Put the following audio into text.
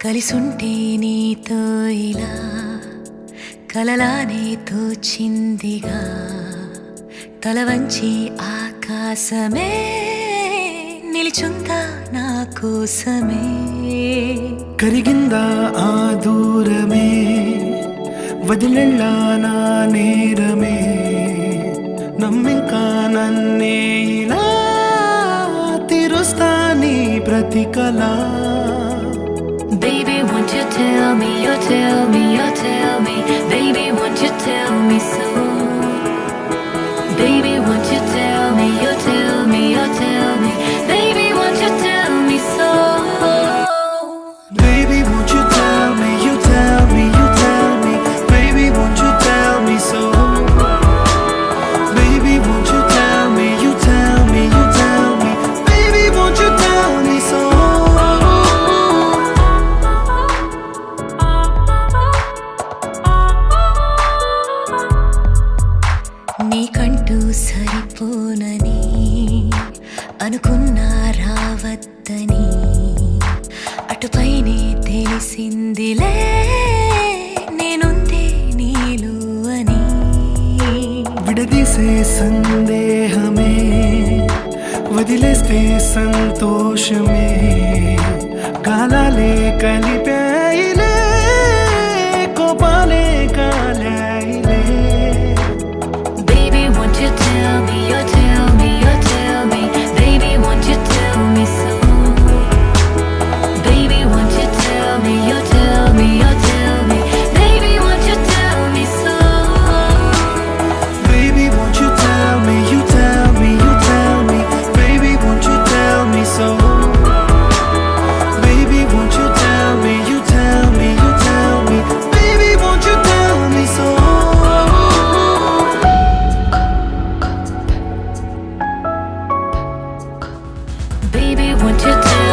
కలిసుంటే నీతో ఇలా కలలానే తోచిందిగా తల వంచి ఆకాశమే నిలిచుందా నా కోసమే కరిగిందా ఆ దూరమే వదిలెళ్ళా నా నేరమే నమ్మింకా నన్నే ఇలా తీరుస్తా నీ ప్రతికలా Baby, won't you tell me, you tell me, you tell me Baby, won't you tell me so Baby, won't you tell me, you tell me, you tell me Baby, won't you tell me so Baby, won't you tell me, you tell me, you tell me Baby, won't you tell me so Baby, won't you tell me, you tell me, you tell me Baby, won't you tell me so నీకంటూ సరిపోనని అనుకున్నా రావద్దని అటుపైనే తెలిసిందిలే నేనుందే నీలో అని విడదీసే సందేహమే వదిలేస్తే సంతోషమే కాలాలే కలిపాయిలే కోపాలే కాలాయిలే Baby, won't you tell me, you tell me, you tell me Baby, won't you tell me so Baby, won't you tell me, you tell me, you tell me Baby, won't you tell me so Baby, won't you tell me, you tell me, you tell me Baby, won't you tell me so Baby, won't you tell me, you tell me, you tell me Baby, won't you tell me so Baby, won't you tell